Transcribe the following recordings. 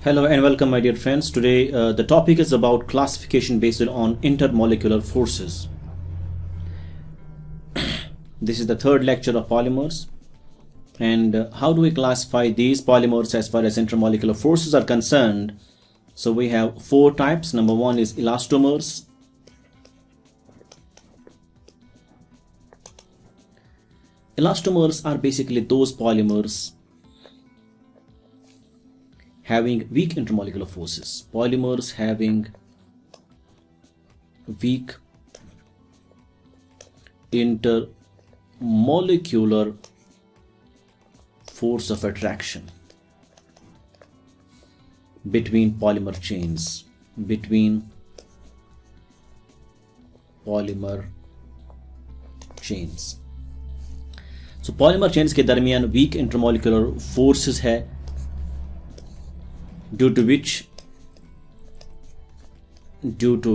Hello and welcome, my dear friends. Today the topic is about classification based on intermolecular forces. This is the third lecture of polymers, and how do we classify these polymers as far as intermolecular forces are concerned? So we have four types. Number one is elastomers. Elastomers are basically those polymers having weak intermolecular forces. Polymers having weak intermolecular force of attraction between polymer chains, So polymer chains के दरमियान weak intermolecular forces है, due to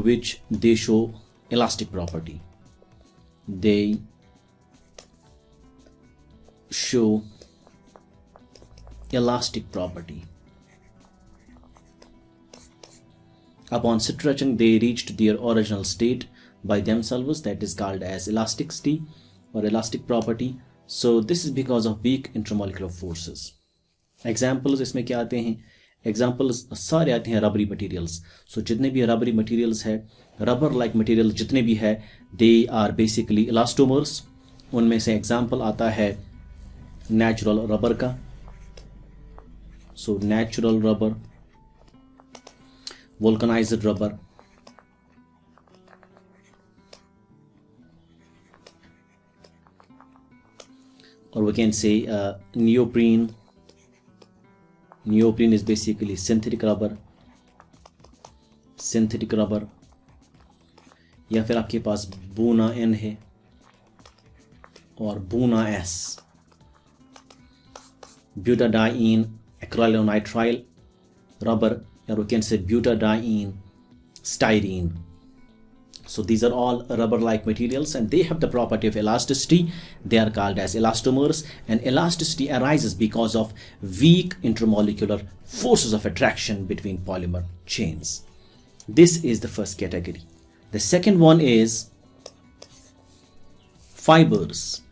which they show elastic property. They show elastic property. Upon stretching, they reached their original state by themselves. That is called as elasticity or elastic property. So this is because of weak intermolecular forces. Examples इसमें क्या आते हैं? Examples सारे आते हैं रबरी materials. सो जितने भी रबरी materials है, रबर लाइक मटेरियल जितने भी है, दे आर बेसिकली इलास्टोमर्स. उनमें से एग्जाम्पल आता है नेचुरल रबर का. So natural rubber, vulcanized rubber, और we can say neoprene. Neoprene is basically synthetic rubber. या फिर आपके पास बूना N है और Buna S. Butadiene acrylonitrile rubber, or we can say butadiene styrene. So these are all rubber-like materials and they have the property of elasticity. They are called as elastomers, and elasticity arises because of weak intermolecular forces of attraction between polymer chains. This is the first category. The second one is fibers.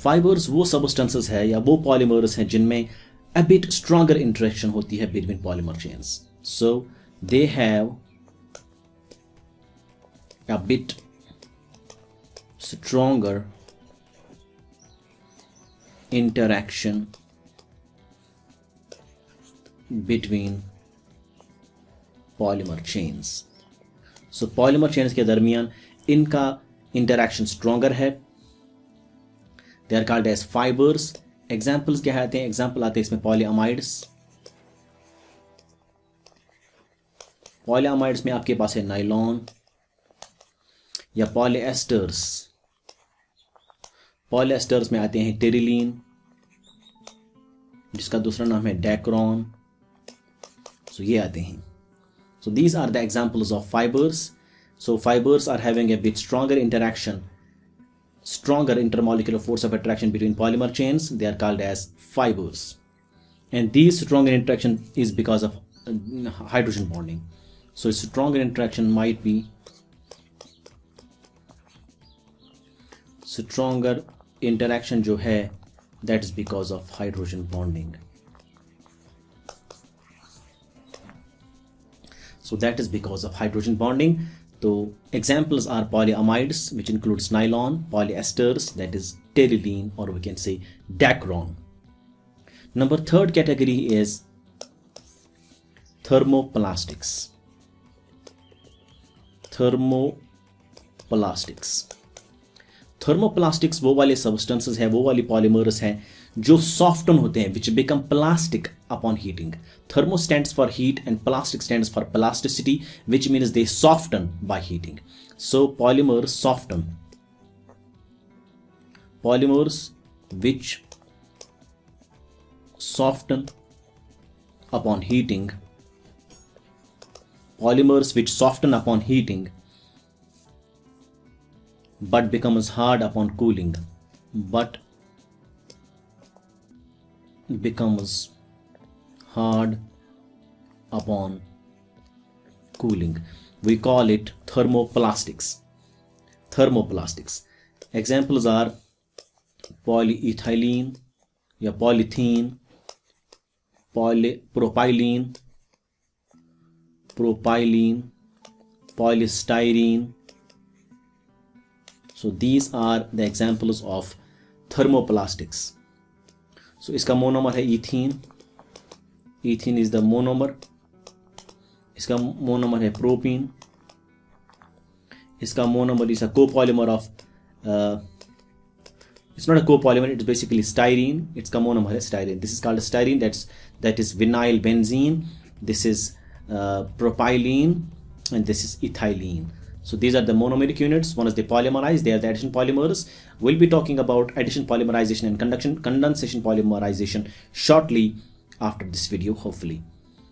Fibers वो substances है या वो polymers हैं जिनमें a bit stronger interaction होती है between polymer chains. So they have a bit stronger interaction between polymer chains. So polymer chains के दरमियान इनका interaction stronger है. They are called as fibers. Examples क्या आते हैं? Example आते हैं इसमें polyamides. Polyamides में आपके पास है nylon या पॉलीएस्टर्स. पॉलीएस्टर्स में आते हैं टेरिलीन, जिसका दूसरा नाम है डेक्रॉन. सो ये आते हैं. So these are the examples of fibers. So fibers are having a bit stronger interaction, stronger intermolecular force of attraction between polymer chains. They are called as fibers, and these stronger interaction is because of hydrogen bonding. So stronger interaction might be stronger interaction जो है, that is because of hydrogen bonding. So that is because of hydrogen bonding. So examples are polyamides, which includes nylon, polyesters, that is teriline, or we can say dacron. Number third category is thermoplastics. Thermoplastics वो वाले substances हैं, वो वाली polymers हैं जो soften होते हैं, which become plastic upon heating. Thermo stands for heat and plastic stands for plasticity, which means they soften by heating. So polymers soften. Polymers which soften upon heating. Polymers which soften upon heating but becomes hard upon cooling. But becomes hard upon cooling. We call it thermoplastics. Examples are polyethylene या polythene, propylene, polystyrene. So these are the examples of thermoplastics. So इसका monomer है ethene. Ethene is the monomer. इसका monomer है propene. इसका monomer is a copolymer of it's not a copolymer, it's basically styrene. Its monomer is styrene. This is called styrene. That is vinyl benzene. This is propylene, and this is ethylene. So these are the monomeric units. One is the polymerized, they are the addition polymers. We'll be talking about addition polymerization and condensation polymerization shortly after this video, hopefully.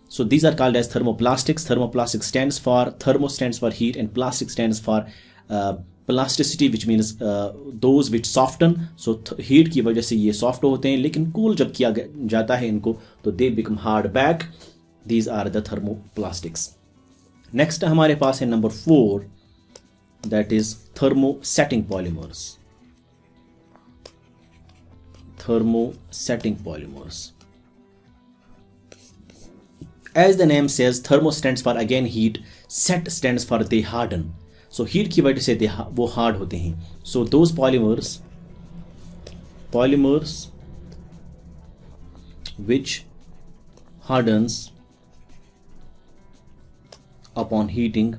So these are called as thermoplastics. Thermoplastic stands for, thermo stands for heat, and plastic stands for plasticity, which means those which soften. So heat की वजह से ये soft होते हैं, लेकिन cool जब किया जाता है इनको तो they become hard back. These are the thermoplastics. Next हमारे पास है number 4, that is thermosetting polymers. As the name says, thermo stands for again heat, set stands for they harden. So heat की वजह से वो hard होते हैं. So those polymers which hardens upon heating.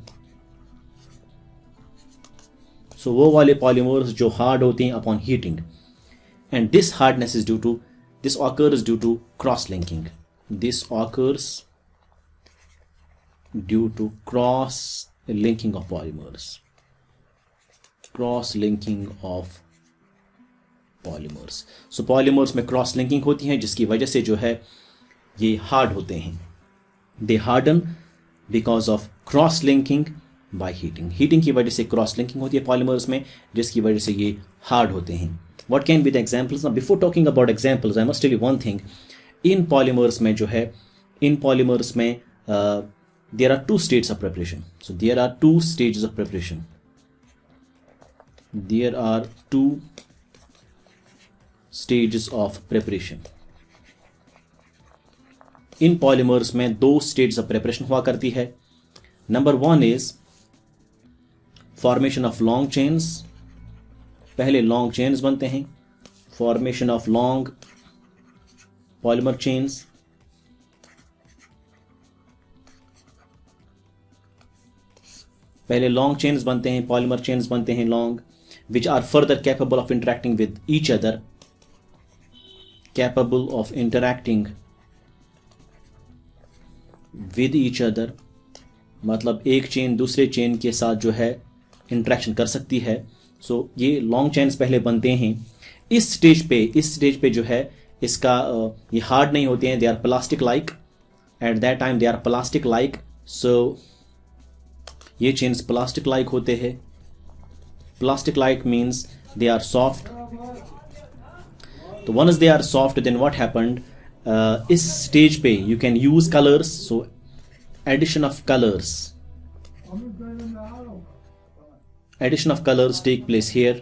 So वो वाले polymers जो hard होते हैं upon heating, and this hardness is occurs due to cross-linking. This occurs due to cross-linking of polymers. So polymers में cross-linking होती है, जिसकी वजह से जो है ये hard होते हैं. They harden because of cross-linking by heating. Heating की वजह से cross-linking होती है polymers में, जिसकी वजह से ये hard होते हैं. What can be the examples? Now before talking about examples, I must tell you one thing. In polymers में जो है, there are two states of preparation. So there are two stages of preparation. In polymers में दो stages of preparation हुआ करती है. Number 1 is formation of long chains. पहले long chains बनते हैं. Formation of long polymer chains. पहले long chains बनते हैं, polymer chains बनते हैं long, which are further capable of interacting with each other. मतलब एक चेन दूसरे चेन के साथ जो है इंटरेक्शन कर सकती है. सो ये लॉन्ग चेन्स पहले बनते हैं. इस स्टेज पे जो है इसका ये हार्ड नहीं होते हैं. They are plastic like. At that time they are plastic like. So ये चेन्स प्लास्टिक लाइक होते हैं. Plastic like means they are soft. तो once they are soft, then what happened, इस स्टेज पे यू कैन यूज कलर्स. सो addition of colors take place here.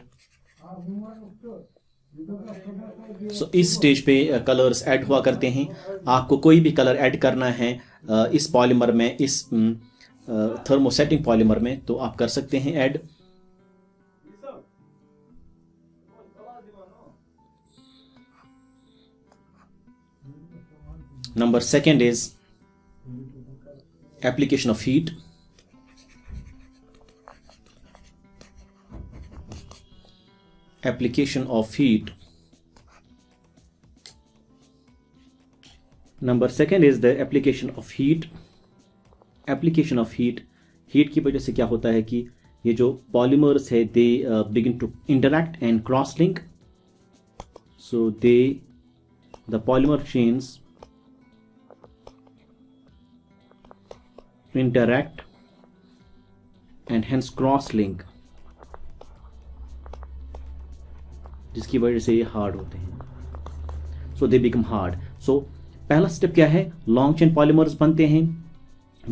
So इस stage पे colours add हुआ करते हैं. आपको कोई भी कलर ऐड करना है इस पॉलीमर में, इस थर्मोसेटिंग पॉलीमर में, तो आप कर सकते हैं add. Number 2 is application of heat. Number 2 is the application of heat. Heat की वजह से क्या होता है कि ये जो polymers है, they begin to interact and cross link. So the polymer chains interact and hence cross link, जिसकी वजह से ये हार्ड होते हैं. So they become hard. So पहला स्टेप क्या है, लॉन्ग चेन पॉलीमर्स बनते हैं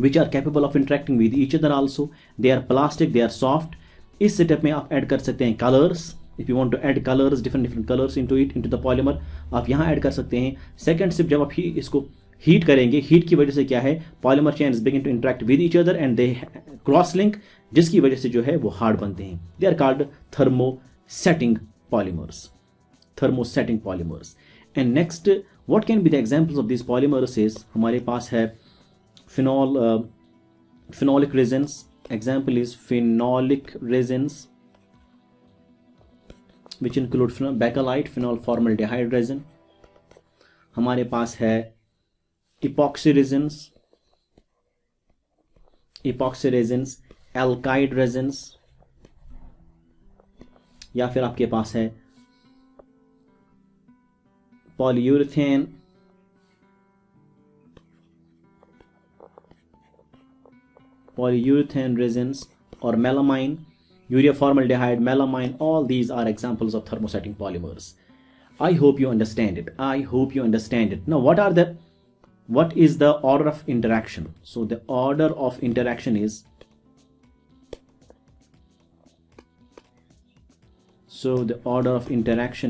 which are capable of interacting with each other also. They are plastic, they are soft. इस सेटअप में आप ऐड कर सकते हैं colours. If you want to add colours, different colours into it, into the polymer, आप यहाँ add कर सकते हैं. सेकंड स्टेप, जब आप इसको हीट करेंगे, हीट की वजह से क्या है, polymer chains begin to interact with each other and they cross link, जिसकी वजह से जो है वो हार्ड बनते हैं. They are called thermosetting polymers. Thermosetting polymers. And next, what can be the examples of this polymers is, हमारे पास है phenolic resins. Example is phenolic resins, which include bakelite, phenol formaldehyde resin. हमारे पास है epoxy resins, alkyd resins, या फिर आपके पास है polyurethane, resins, or melamine, urea formaldehyde, melamine. All these are examples of thermosetting polymers. I hope you understand it. Now what is the order of interaction? So the order of interaction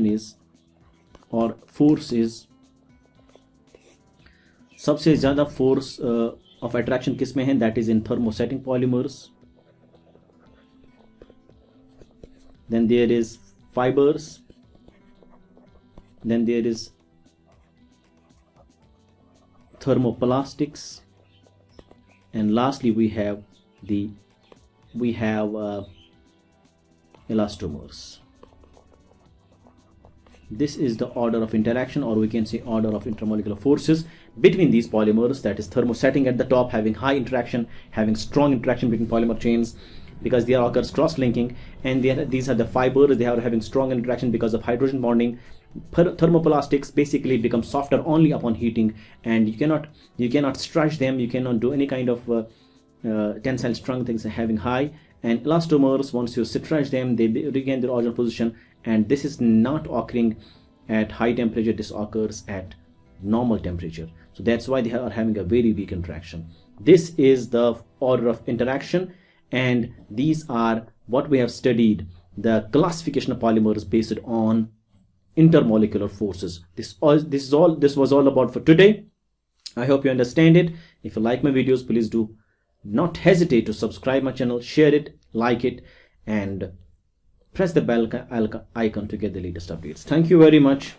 is, or force is, सबसे ज्यादा force of attraction किस में है, that is in thermosetting polymers. Then there is fibers, then there is thermoplastics, and lastly we have elastomers. This is the order of interaction, or we can say order of intermolecular forces between these polymers. That is thermosetting at the top, having high interaction, having strong interaction between polymer chains because there occurs cross-linking, and these are the fibers. They are having strong interaction because of hydrogen bonding. Thermoplastics basically become softer only upon heating, and you cannot stretch them, you cannot do any kind of tensile strong things having high. And elastomers, once you stretch them, they regain their original position, and this is not occurring at high temperature, this occurs at normal temperature. So that's why they are having a very weak interaction. This is the order of interaction, and these are what we have studied, the classification of polymers based on intermolecular forces. This was all about for today. I hope you understand it. If you like my videos, please do not hesitate to subscribe my channel, share it, like it, and press the bell icon to get the latest updates. Thank you very much.